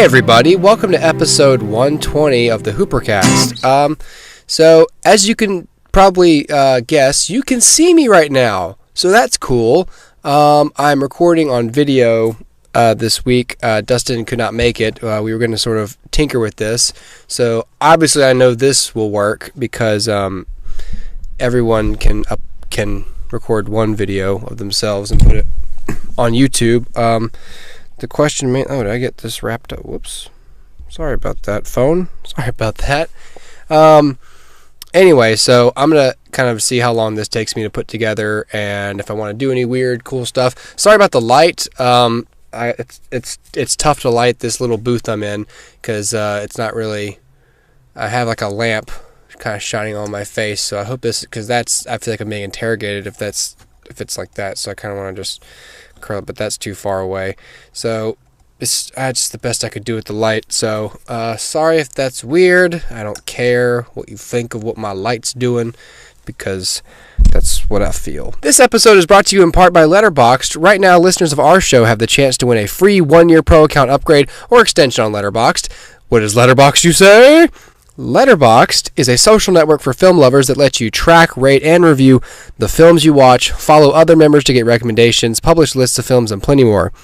Hey everybody, welcome to episode 120 of the HooperCast. So as you can probably guess, you can see me right now, so that's cool. I'm recording on video this week. Dustin could not make it. We were going to sort of tinker with this, so obviously I know this will work because everyone can record one video of themselves and put it on YouTube. The question, did I get this wrapped up? Whoops. Sorry about that, phone. Sorry about that. Anyway, so I'm going to kind of see how long this takes me to put together and if I want to do any weird, cool stuff. Sorry about the light. It's tough to light this little booth I'm in because it's not really... I have like a lamp kind of shining on my face, so I hope this... Because I feel like I'm being interrogated if it's like that, so I kind of want to just... curl, but that's too far away, so it's just the best I could do with the light. So sorry if that's weird. I don't care what you think of what my light's doing because that's what I feel. This episode is brought to you in part by Letterboxd. Right now, listeners of our show have the chance to win a free 1-year pro account upgrade or extension on Letterboxd. What is Letterboxd, you say? Letterboxd is a social network for film lovers that lets you track, rate, and review the films you watch, follow other members to get recommendations, publish lists of films, and plenty more.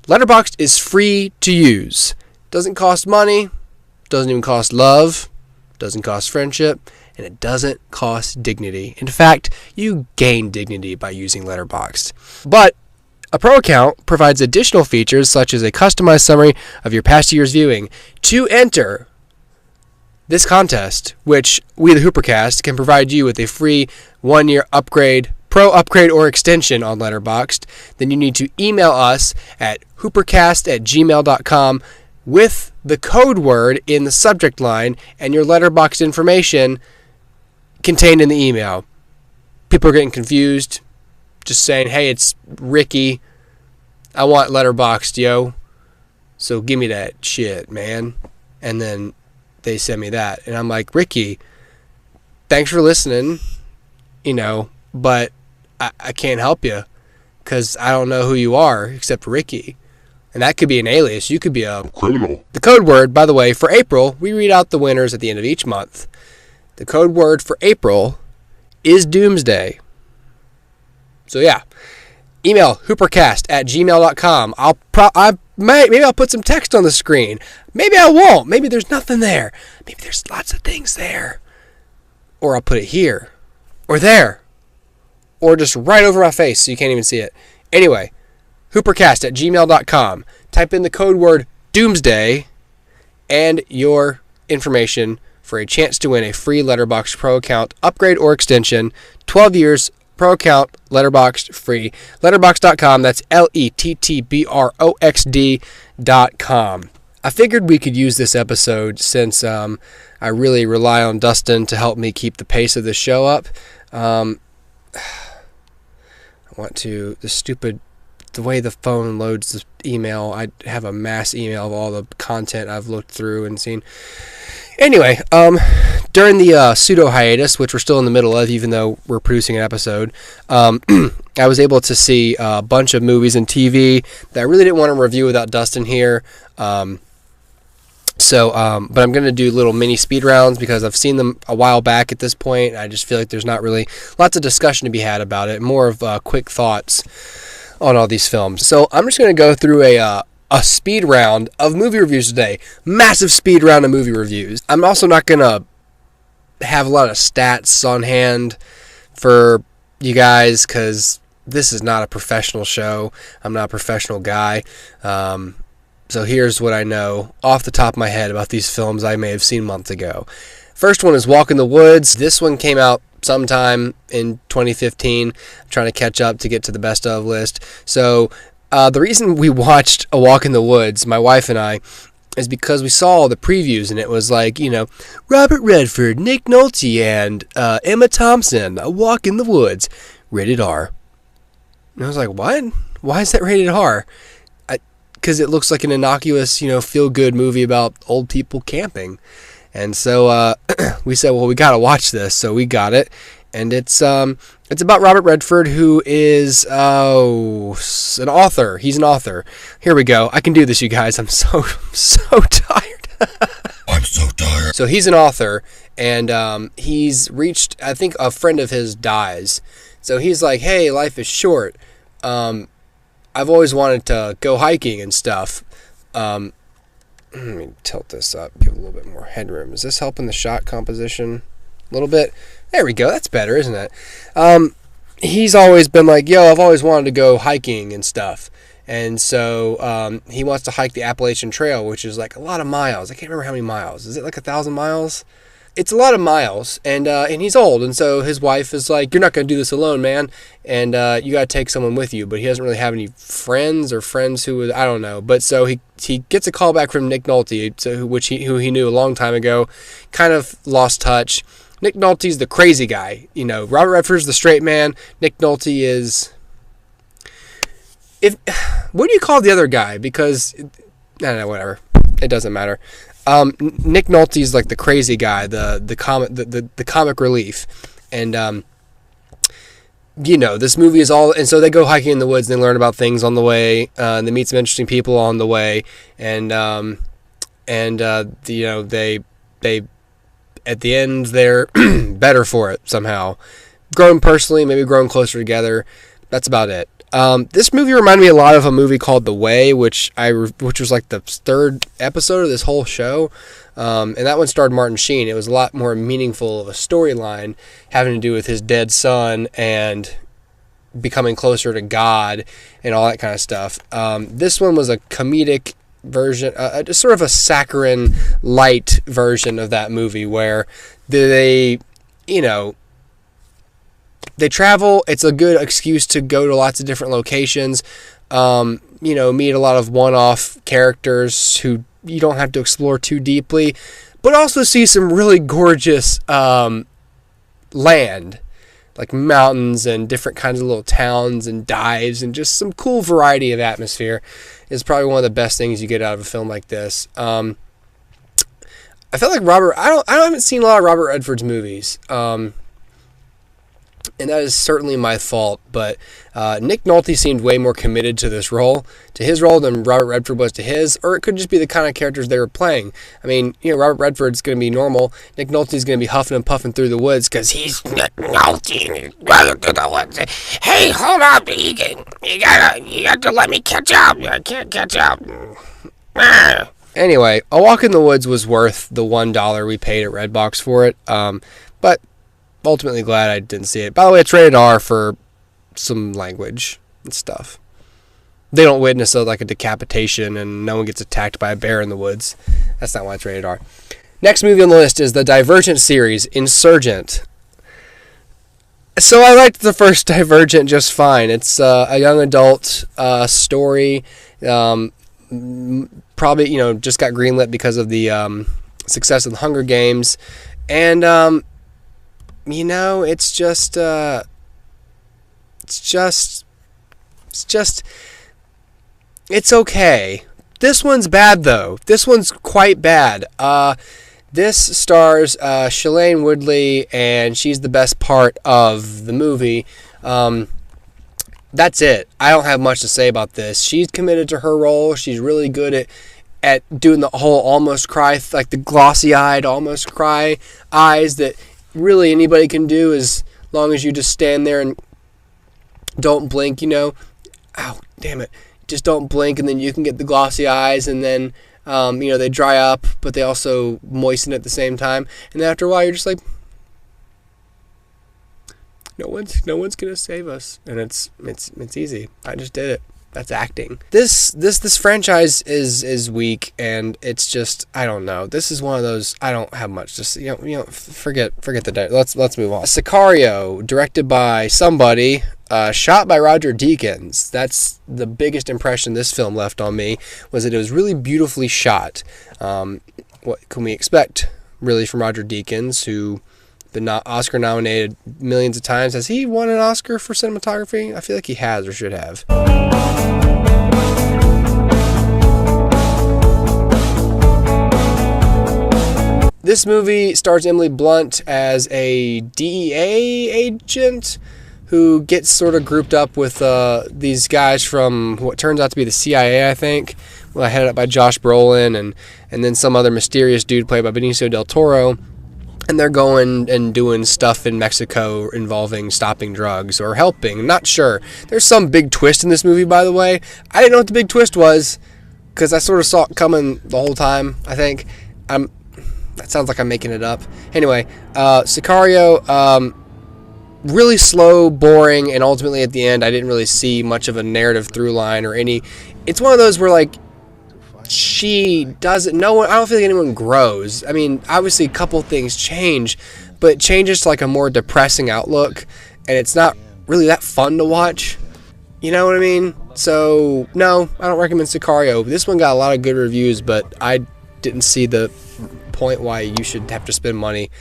Letterboxd is free to use. Doesn't cost money, doesn't even cost love, doesn't cost friendship, and it doesn't cost dignity. In fact, you gain dignity by using Letterboxd. But a pro account provides additional features such as a customized summary of your past year's viewing. To enter this contest, which we, the HooperCast, can provide you with a free 1-year upgrade, pro upgrade, or extension on Letterboxd, then you need to email us at hoopercast@gmail.com with the code word in the subject line and your Letterboxd information contained in the email. People are getting confused, just saying, hey, it's Ricky. I want Letterboxd, yo. So give me that shit, man. And then they send me that, and I'm like, Ricky, thanks for listening, but I can't help you because I don't know who you are except Ricky, and that could be an alias. You could be a criminal. The code word, by the way, for April, we read out the winners at the end of each month. The code word for April is Doomsday. So yeah, email hoopercast@gmail.com. Maybe I'll put some text on the screen. Maybe I won't. Maybe there's nothing there. Maybe there's lots of things there. Or I'll put it here. Or there. Or just right over my face so you can't even see it. Anyway, hoopercast@gmail.com. Type in the code word Doomsday and your information for a chance to win a free Letterboxd Pro account, upgrade or extension, 12 years Pro account, Letterboxd free. Letterboxd.com, that's Letterboxd.com. I figured we could use this episode since I really rely on Dustin to help me keep the pace of the show up. I want to, the way the phone loads the email, I have a mass email of all the content I've looked through and seen. Anyway, during the pseudo hiatus, which we're still in the middle of, even though we're producing an episode, I was able to see a bunch of movies and TV that I really didn't want to review without Dustin here. But I'm going to do little mini speed rounds because I've seen them a while back at this point. I just feel like there's not really lots of discussion to be had about it. More of quick thoughts on all these films. So I'm just going to go through a speed round of movie reviews today. Massive speed round of movie reviews. I'm also not going to have a lot of stats on hand for you guys because this is not a professional show. I'm not a professional guy. So here's what I know off the top of my head about these films I may have seen months ago. First one is Walk in the Woods. This one came out sometime in 2015. I'm trying to catch up to get to the best of list. So the reason we watched A Walk in the Woods, my wife and I, is because we saw all the previews and it was like, Robert Redford, Nick Nolte, and Emma Thompson, A Walk in the Woods, rated R. And I was like, what? Why is that rated R? Because it looks like an innocuous, feel-good movie about old people camping. And so we said, well, we got to watch this. So we got it. and it's about Robert Redford, who is an author. He's an author. Here we go. I can do this, you guys. I'm so tired. I'm so tired. So he's an author, and he's reached, I think a friend of his dies. So he's like, hey, life is short. I've always wanted to go hiking and stuff. Let me tilt this up, give a little bit more headroom. Is this helping the shot composition a little bit? There we go. That's better, isn't it? He's always been like, yo, I've always wanted to go hiking and stuff. And so he wants to hike the Appalachian Trail, which is like a lot of miles. I can't remember how many miles. Is it like 1,000 miles? It's a lot of miles, and he's old, and so his wife is like, you're not going to do this alone, man, and you got to take someone with you. But he doesn't really have any friends who would, I don't know. But so he gets a call back from Nick Nolte, who he knew a long time ago, kind of lost touch. Nick Nolte's the crazy guy. You know, Robert Redford's the straight man. Nick Nolte is... What do you call the other guy? Because... I don't know, whatever. It doesn't matter. Nick Nolte's like the crazy guy, the comic relief. And, this movie is all... And so they go hiking in the woods, and they learn about things on the way. And they meet some interesting people on the way. And they... At the end, they're better for it somehow. Growing personally, maybe growing closer together. That's about it. This movie reminded me a lot of a movie called The Way, which was like the third episode of this whole show. And that one starred Martin Sheen. It was a lot more meaningful of a storyline having to do with his dead son and becoming closer to God and all that kind of stuff. This one was a comedic version, just sort of a saccharine light version of that movie where they travel. It's a good excuse to go to lots of different locations, meet a lot of one-off characters who you don't have to explore too deeply, but also see some really gorgeous land, like mountains and different kinds of little towns and dives and just some cool variety of atmosphere. Is probably one of the best things you get out of a film like this. I felt like I haven't seen a lot of Robert Redford's movies. And that is certainly my fault, but Nick Nolte seemed way more committed to his role than Robert Redford was to his, or it could just be the kind of characters they were playing. I mean, Robert Redford's going to be normal. Nick Nolte's going to be huffing and puffing through the woods because he's Nick Nolte. Hey, hold up, you got to let me catch up. I can't catch up. Anyway, A Walk in the Woods was worth the $1 we paid at Redbox for it, but ultimately glad I didn't see it. By the way, it's rated R for some language and stuff. They don't witness like a decapitation and no one gets attacked by a bear in the woods. That's not why it's rated R. Next movie on the list is the Divergent series, Insurgent. So I liked the first Divergent just fine. It's a young adult story. Probably, just got greenlit because of the success of the Hunger Games. And, it's okay. This one's bad, though. This one's quite bad. This stars Shailene Woodley, and she's the best part of the movie. That's it. I don't have much to say about this. She's committed to her role. She's really good at doing the whole almost cry, like the glossy-eyed almost cry eyes that really anybody can do as long as you just stand there and don't blink, Ow, damn it. Just don't blink, and then you can get the glossy eyes, and then, they dry up, but they also moisten at the same time. And then after a while, you're just like, no one's gonna save us. And it's easy. I just did it. That's acting. This franchise is weak, and it's just, I don't know. This is one of those, I don't have much to say. Forget the, let's move on. Sicario, directed by somebody, shot by Roger Deakins. That's the biggest impression this film left on me, was that it was really beautifully shot. What can we expect, really, from Roger Deakins, who been Oscar nominated millions of times? Has he won an Oscar for cinematography? I feel like he has or should have. This movie stars Emily Blunt as a DEA agent who gets sort of grouped up with these guys from what turns out to be the CIA, I think. Well, headed up by Josh Brolin and then some other mysterious dude played by Benicio del Toro. And they're going and doing stuff in Mexico involving stopping drugs or helping. I'm not sure. There's some big twist in this movie, by the way. I didn't know what the big twist was because I sort of saw it coming the whole time, I think. That sounds like I'm making it up. Anyway, Sicario, really slow, boring, and ultimately at the end, I didn't really see much of a narrative through line or any. It's one of those where, like, I don't feel like anyone grows. I mean, obviously a couple things change, but it changes to like a more depressing outlook, and it's not really that fun to watch. You know what I mean? So, no, I don't recommend Sicario. This one got a lot of good reviews, but I didn't see the point why you should have to spend money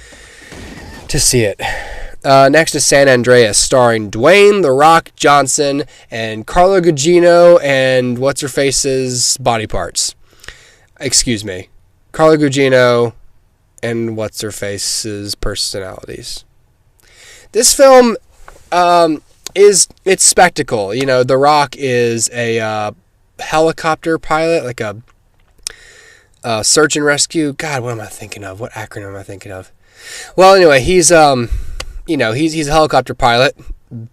to see it. Next is San Andreas, starring Dwayne "The Rock" Johnson and Carla Gugino and what's-her-face's body parts. Excuse me. Carla Gugino and what's-her-face's personalities. This film it's spectacle. You know, The Rock is a helicopter pilot, like a search and rescue. God, what am I thinking of? What acronym am I thinking of? Well, anyway, he's he's a helicopter pilot.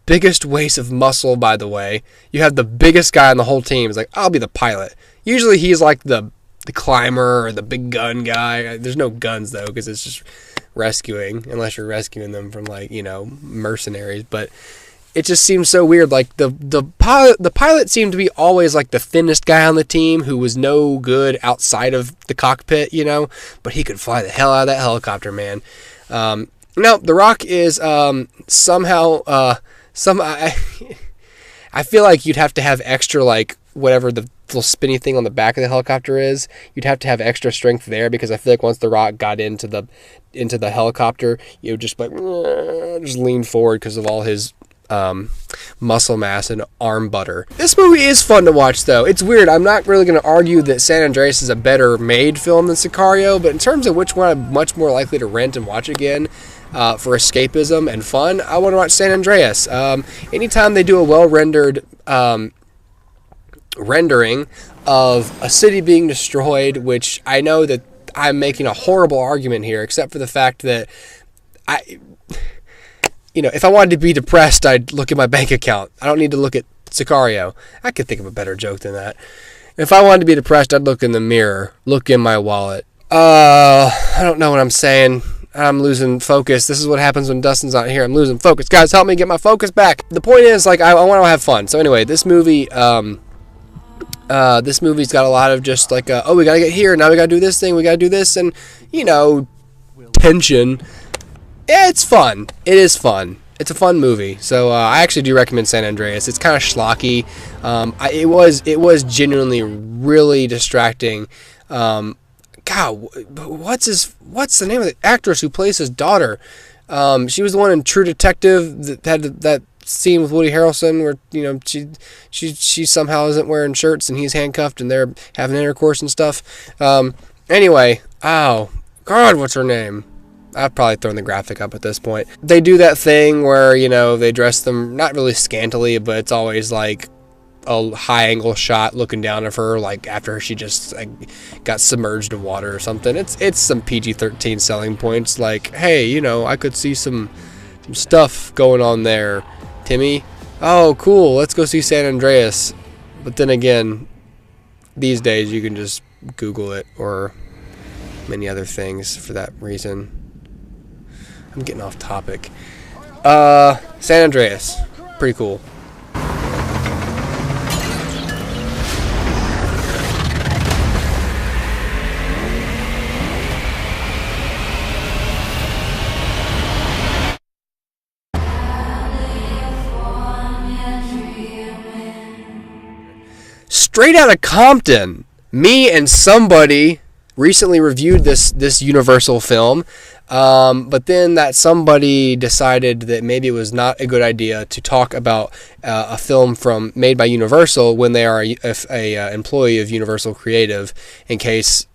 Biggest waste of muscle, by the way. You have the biggest guy on the whole team. It's like, I'll be the pilot. Usually he's like the climber or the big gun guy. There's no guns, though, because it's just rescuing, unless you're rescuing them from, like, mercenaries. But it just seems so weird. Like, the pilot seemed to be always, like, the thinnest guy on the team who was no good outside of the cockpit, but he could fly the hell out of that helicopter, man. No, The Rock is somehow I feel like you'd have to have extra, like, whatever the little spinny thing on the back of the helicopter is. You'd have to have extra strength there, because I feel like once The Rock got into the helicopter, you would just lean forward because of all his muscle mass and arm butter. This movie is fun to watch, though. It's weird. I'm not really going to argue that San Andreas is a better made film than Sicario, but in terms of which one I'm much more likely to rent and watch again for escapism and fun, I want to watch San Andreas. Anytime they do a well-rendered rendering of a city being destroyed, which I know that I'm making a horrible argument here, except for the fact that if I wanted to be depressed, I'd look at my bank account. I don't need to look at Sicario. I could think of a better joke than that. If I wanted to be depressed, I'd look in the mirror, look in my wallet. I don't know what I'm saying. I'm losing focus. This is what happens when Dustin's not here. I'm losing focus. Guys, help me get my focus back. The point is, like, I want to have fun. So anyway, this movie, this movie's got a lot of just like, we gotta get here. Now we gotta do this thing. We gotta do this, and tension. Yeah, it's fun. It is fun. It's a fun movie. So I actually do recommend San Andreas. It's kind of schlocky. It was genuinely really distracting. God, what's the name of the actress who plays his daughter? She was the one in True Detective that had that scene with Woody Harrelson where she somehow isn't wearing shirts and he's handcuffed and they're having intercourse and stuff. Anyway, oh God, what's her name? I've probably thrown the graphic up at this point. They do that thing where, they dress them not really scantily, but it's always like a high angle shot looking down at her, like after she just got submerged in water or something. It's some PG-13 selling points, like, hey, I could see some stuff going on there, Timmy. Oh, cool, let's go see San Andreas. But then again, these days you can just Google it or many other things for that reason. I'm getting off topic. San Andreas, pretty cool. Straight Outta Compton. Me and somebody recently reviewed this Universal film, but then that somebody decided that maybe it was not a good idea to talk about a film made by Universal when they are a employee of Universal Creative, in case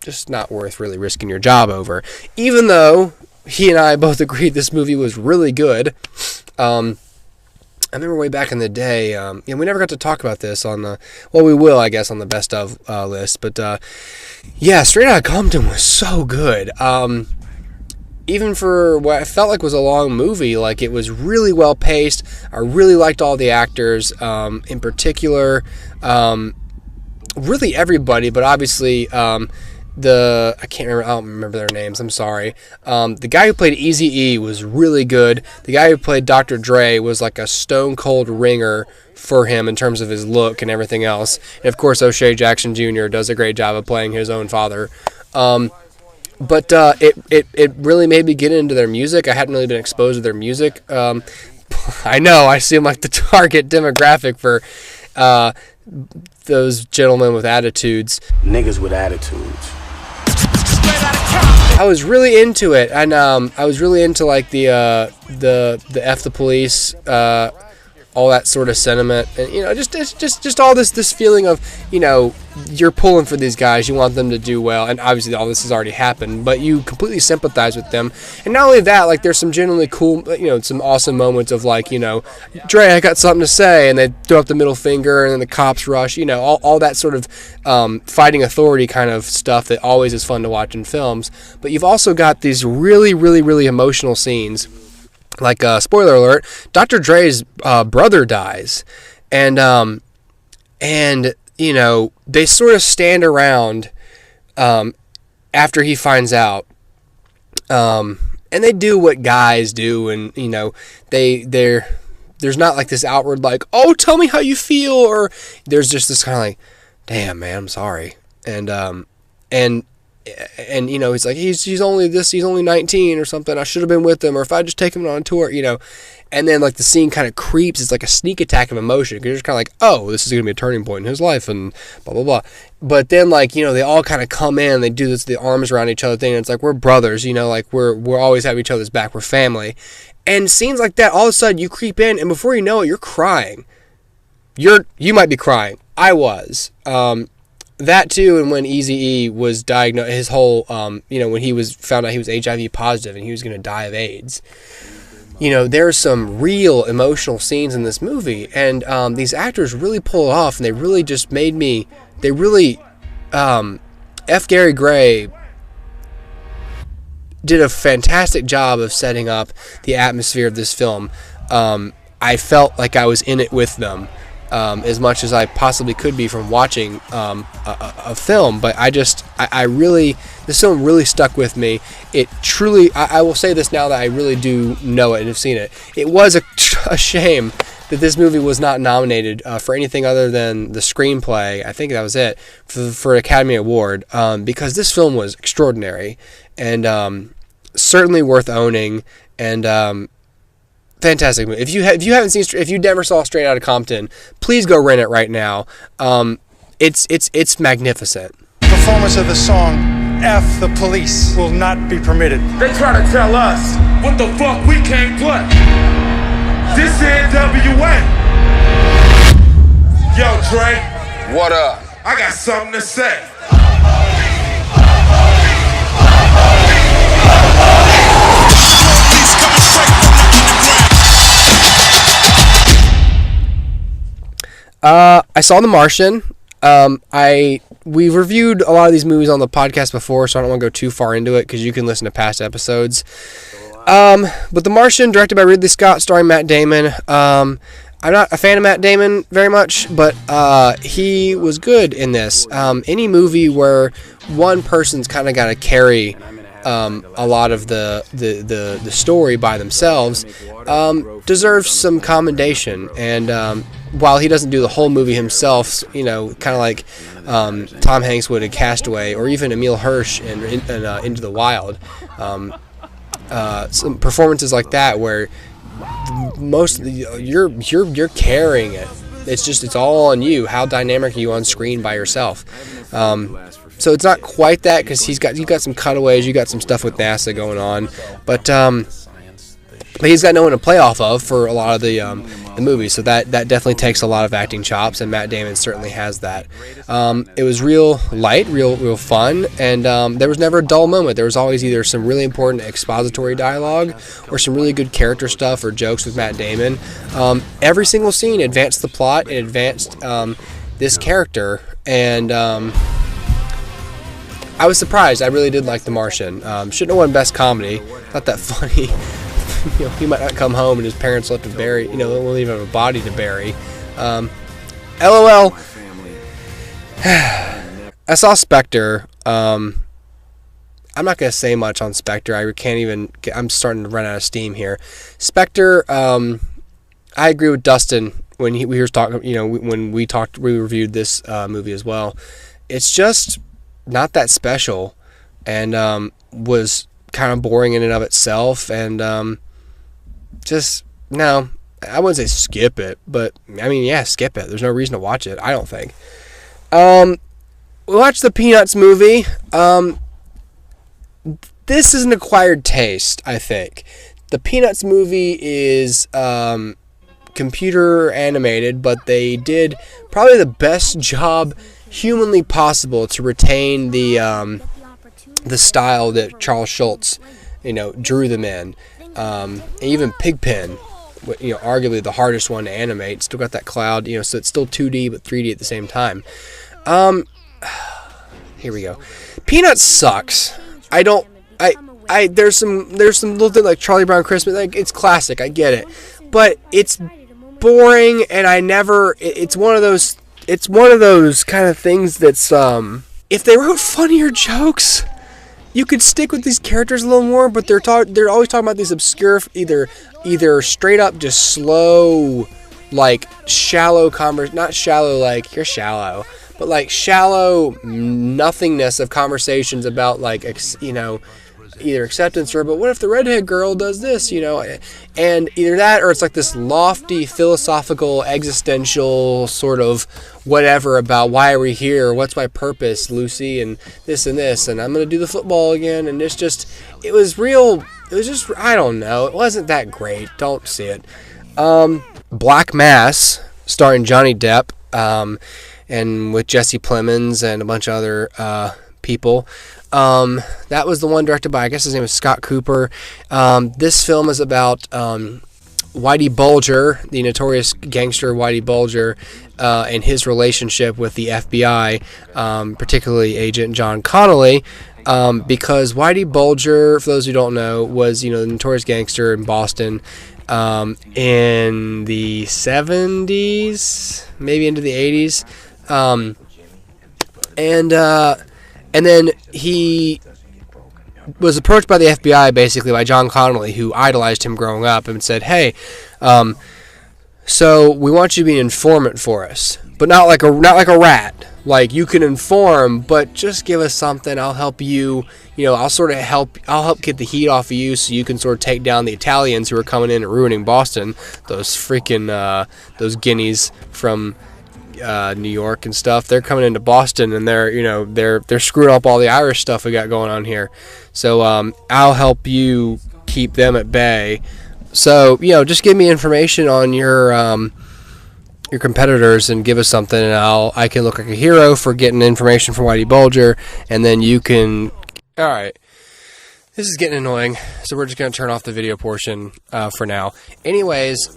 just not worth really risking your job over. Even though he and I both agreed this movie was really good. I remember way back in the day, we never got to talk about this on the, well, we will, I guess, on the best of list, but Straight Outta Compton was so good. Even for what I felt like was a long movie, like, it was really well paced. I really liked all the actors, in particular, really everybody, but obviously, I don't remember their names, I'm sorry. The guy who played Eazy-E was really good. The guy who played Dr. Dre was like a stone cold ringer for him in terms of his look and everything else. And of course, O'Shea Jackson Jr. does a great job of playing his own father. But it really made me get into their music. I hadn't really been exposed to their music. I know, I seem like the target demographic for those gentlemen with attitudes. Niggas with attitudes. I was really into it, and I was really into like the F the police, all that sort of sentiment, and just all this feeling of, you're pulling for these guys, you want them to do well, and obviously all this has already happened, but you completely sympathize with them. And not only that, like, there's some genuinely cool, some awesome moments of like, Dre, I got something to say, and they throw up the middle finger, and then the cops rush, all that sort of fighting authority kind of stuff that always is fun to watch in films. But you've also got these really, really, really emotional scenes. Like, spoiler alert, Dr. Dre's brother dies, and they sort of stand around after he finds out, and they do what guys do, and there's not like this outward like, oh, tell me how you feel, or there's just this kind of like, damn, man, I'm sorry, and he's like, he's only 19 or something, I should have been with him, or if I just take him on a tour, and then like the scene kind of creeps. It's like a sneak attack of emotion, because you're just kind of like, oh, this is going to be a turning point in his life, and blah, blah, blah. But then, like, they all kind of come in, they do this, the arms around each other thing, and it's like, we're brothers, like, we're always have each other's back, we're family. And scenes like that, all of a sudden, you creep in, and before you know it, you're crying. You might be crying. I was. That too, and when Eazy-E was diagnosed, his whole, when he found out he was HIV positive and he was going to die of AIDS, there's some real emotional scenes in this movie, and these actors really pull it off, and they really just made me, F. Gary Gray did a fantastic job of setting up the atmosphere of this film. I felt like I was in it with them. As much as I possibly could be from watching a film, but this film really stuck with me. It truly, I will say this now that I really do know it and have seen it. It was a shame that this movie was not nominated for anything other than the screenplay. I think that was it for an Academy Award, because this film was extraordinary and certainly worth owning, and fantastic movie. If you never saw Straight Outta Compton, please go rent it right now. It's magnificent. Performance of the song F the Police will not be permitted. They try to tell us what the fuck we can't play. This NWA. Yo, Dre. What up? I got something to say. I saw The Martian. We've reviewed a lot of these movies on the podcast before, so I don't want to go too far into it, because you can listen to past episodes. But The Martian, directed by Ridley Scott, starring Matt Damon. I'm not a fan of Matt Damon very much, but he was good in this. Any movie where one person's kind of got to carry a lot of the story by themselves deserves some commendation. And while he doesn't do the whole movie himself, kind of like Tom Hanks would in Castaway, or even Emile Hirsch in Into the Wild, some performances like that where you're carrying it. It's all on you. How dynamic are you on screen by yourself? So it's not quite that, because you got some cutaways, you got some stuff with NASA going on, but But he's got no one to play off of for a lot of the movie, so that definitely takes a lot of acting chops, and Matt Damon certainly has that. It was real light, real fun, and there was never a dull moment. There was always either some really important expository dialogue or some really good character stuff or jokes with Matt Damon. Every single scene advanced the plot, it advanced this character, and I was surprised. I really did like The Martian. Shouldn't have won Best Comedy. Not that funny. He might not come home and his parents left to bury, won't even have a body to bury. LOL. I saw Spectre. I'm not going to say much on Spectre. I can't even, I'm starting to run out of steam here. Spectre, I agree with Dustin when we were talking, when we reviewed this movie as well. It's just not that special, and was kind of boring in and of itself, and no, I wouldn't say skip it, but I mean, yeah, skip it. There's no reason to watch it, I don't think. We watched the Peanuts movie. This is an acquired taste, I think. The Peanuts movie is computer animated, but they did probably the best job humanly possible to retain the style that Charles Schultz, drew them in. Even Pigpen, arguably the hardest one to animate, still got that cloud, so it's still 2D but 3D at the same time. Here we go. Peanuts sucks. There's some little thing like Charlie Brown Christmas, like it's classic, I get it, but it's boring, and it's one of those kind of things that's if they wrote funnier jokes, you could stick with these characters a little more, but they're always talking about these obscure, either straight up just slow, like shallow not shallow like you're shallow, but like shallow nothingness of conversations about like either acceptance or, but what if the redhead girl does this, and either that or it's like this lofty philosophical existential sort of whatever about why are we here, what's my purpose, Lucy, and this and this, and I'm gonna do the football again, and it was just I don't know, it wasn't that great. Don't see it. Black Mass, starring Johnny Depp, and with Jesse Plemons and a bunch of other people. That was the one directed by, I guess his name is Scott Cooper. This film is about Whitey Bulger, the notorious gangster Whitey Bulger, and his relationship with the FBI, particularly Agent John Connolly, because Whitey Bulger, for those who don't know, was the notorious gangster in Boston in the 70s, maybe into the 80s, and then he was approached by the FBI, basically by John Connolly, who idolized him growing up, and said, "Hey, so we want you to be an informant for us, but not like a rat. Like you can inform, but just give us something. I'll help you. I'll help get the heat off of you, so you can sort of take down the Italians who are coming in and ruining Boston. Those freaking those guineas from." New York and stuff, they're coming into Boston, and they're screwing up all the Irish stuff we got going on here. So I'll help you keep them at bay. So just give me information on your competitors and give us something, and I can look like a hero for getting information from Whitey Bulger, and then you can. All right, this is getting annoying, so we're just gonna turn off the video portion for now. Anyways.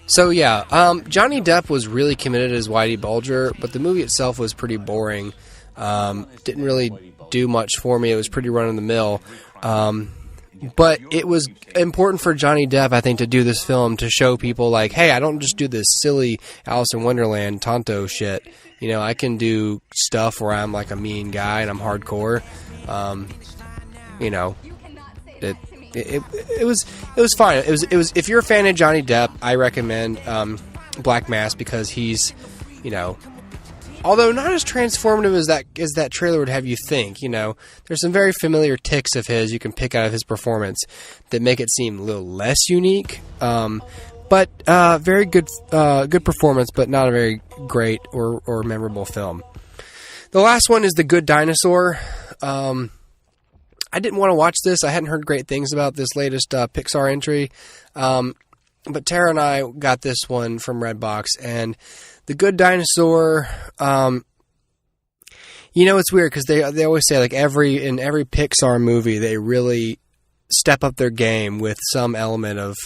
So yeah, Johnny Depp was really committed as Whitey Bulger, but the movie itself was pretty boring. Didn't really do much for me. It was pretty run-of-the-mill. But it was important for Johnny Depp, I think, to do this film to show people, like, hey, I don't just do this silly Alice in Wonderland Tonto shit. I can do stuff where I'm like a mean guy and I'm hardcore. It was fine. It was if you're a fan of Johnny Depp, I recommend Black Mass, because he's, although not as transformative as that trailer would have you think. There's some very familiar tics of his you can pick out of his performance that make it seem a little less unique. But very good performance, but not a very great or memorable film. The last one is The Good Dinosaur. I didn't want to watch this. I hadn't heard great things about this latest Pixar entry. But Tara and I got this one from Redbox, and The Good Dinosaur, it's weird because they always say, like, in every Pixar movie, they really step up their game with some element of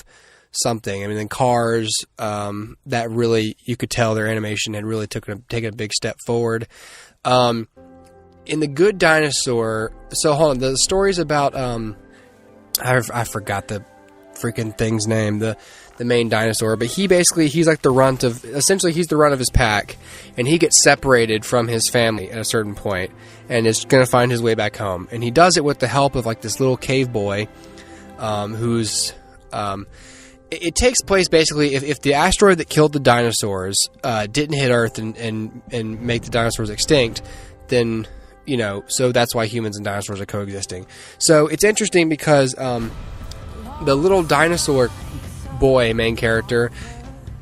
something. I mean, in Cars, that really, you could tell their animation had really taken a big step forward. In The Good Dinosaur, so hold on, the story's about, I forgot the freaking thing's name, the main dinosaur, but he's like the runt of his pack, and he gets separated from his family at a certain point, and is going to find his way back home, and he does it with the help of like this little cave boy, who's, it takes place basically if the asteroid that killed the dinosaurs, didn't hit Earth and make the dinosaurs extinct, then, so that's why humans and dinosaurs are coexisting. So it's interesting because, the little dinosaur boy, main character,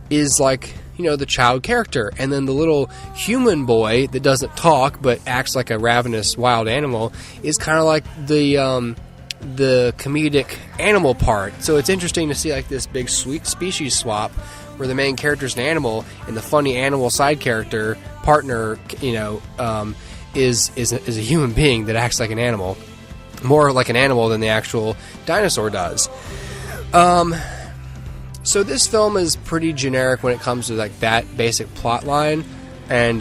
is like, the child character. And then the little human boy that doesn't talk but acts like a ravenous wild animal is kind of like the comedic animal part. So it's interesting to see like this big sweet species swap where the main character is an animal and the funny animal side character partner, is a human being that acts like an animal. More like an animal than the actual dinosaur does. So this film is pretty generic when it comes to like that basic plot line and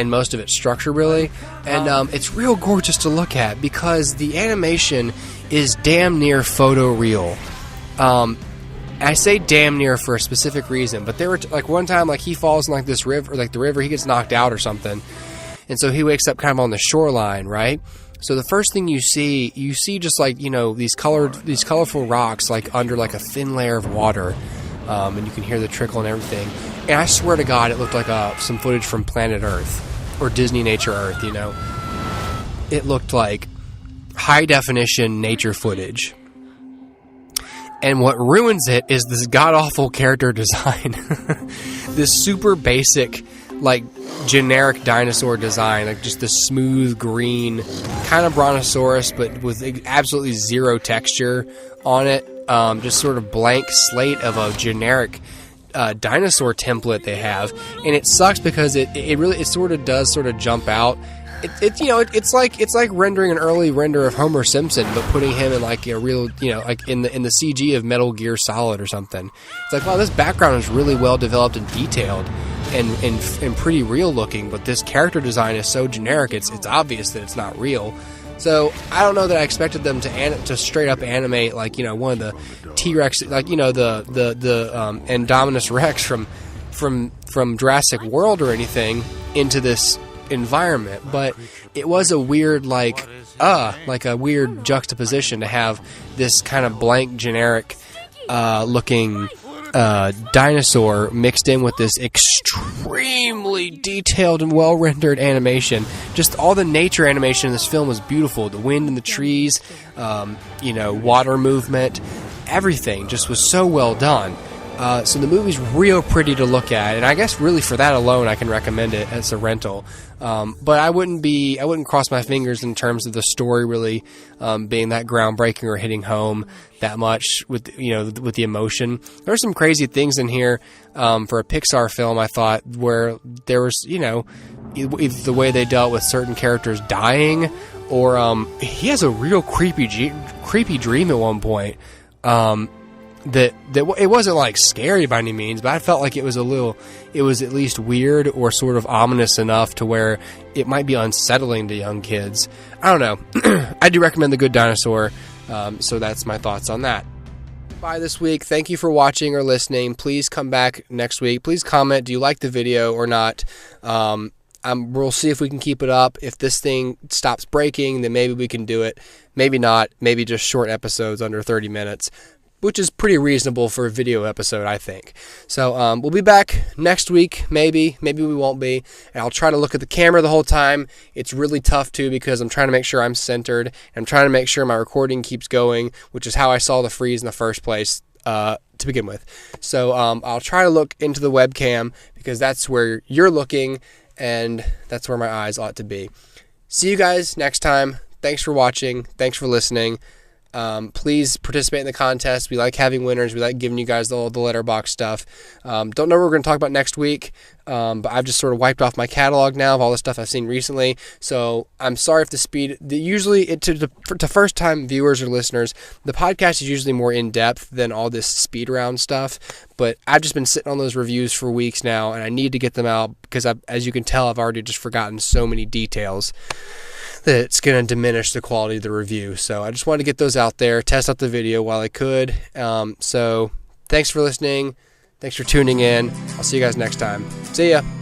most of its structure really. And it's real gorgeous to look at because the animation is damn near photoreal. I say damn near for a specific reason, but there were like one time like he falls in like this river, or like the river, he gets knocked out or something. And so he wakes up kind of on the shoreline, right? So the first thing you see just like, these colorful rocks like under like a thin layer of water, and you can hear the trickle and everything. And I swear to God, it looked like some footage from Planet Earth or Disney Nature Earth. It looked like high definition nature footage. And what ruins it is this god awful character design, this super basic like generic dinosaur design, like just the smooth green kind of brontosaurus, but with absolutely zero texture on it. Just sort of blank slate of a generic dinosaur template they have, and it sucks because it really sort of does jump out. It's like rendering an early render of Homer Simpson, but putting him in like a real, like in the CG of Metal Gear Solid or something. It's like, wow, this background is really well developed and detailed and pretty real looking, but this character design is so generic, it's obvious that it's not real. So I don't know that I expected them to straight up animate like, one of the T-Rex, like, the Indominus Rex from Jurassic World or anything into this environment. But it was a weird like a weird juxtaposition to have this kind of blank generic looking dinosaur mixed in with this extremely detailed and well rendered animation. Just all the nature animation in this film was beautiful. The wind in the trees, water movement, everything just was so well done. So the movie's real pretty to look at, and I guess really for that alone I can recommend it as a rental. But I wouldn't cross my fingers in terms of the story really being that groundbreaking or hitting home that much with the emotion. There are some crazy things in here for a Pixar film, I thought, where there was either the way they dealt with certain characters dying, or he has a real creepy dream at one point. That it wasn't like scary by any means, but I felt like it was at least weird or sort of ominous enough to where it might be unsettling to young kids. I don't know. I do recommend The Good Dinosaur, so that's my thoughts on that. Bye this week. Thank you for watching or listening. Please come back next week. Please comment, do you like the video or not? We'll see if we can keep it up. If this thing stops breaking, then maybe we can do it. Maybe not. Maybe just short episodes under 30 minutes. Which is pretty reasonable for a video episode, I think. So we'll be back next week, maybe we won't be. And I'll try to look at the camera the whole time. It's really tough, too, because I'm trying to make sure I'm centered. And I'm trying to make sure my recording keeps going, which is how I saw the freeze in the first place to begin with. So I'll try to look into the webcam, because that's where you're looking, and that's where my eyes ought to be. See you guys next time. thanks for watching. Thanks for listening. Please participate in the contest. We like having winners. We like giving you guys all the Letterboxd stuff. Don't know what we're going to talk about next week, but I've just sort of wiped off my catalog now of all the stuff I've seen recently. So I'm sorry if to first-time viewers or listeners, the podcast is usually more in-depth than all this speed round stuff. But I've just been sitting on those reviews for weeks now, and I need to get them out because, as you can tell, I've already just forgotten so many details that it's going to diminish the quality of the review. So I just wanted to get those out there, test out the video while I could. So thanks for listening. Thanks for tuning in. I'll see you guys next time. See ya.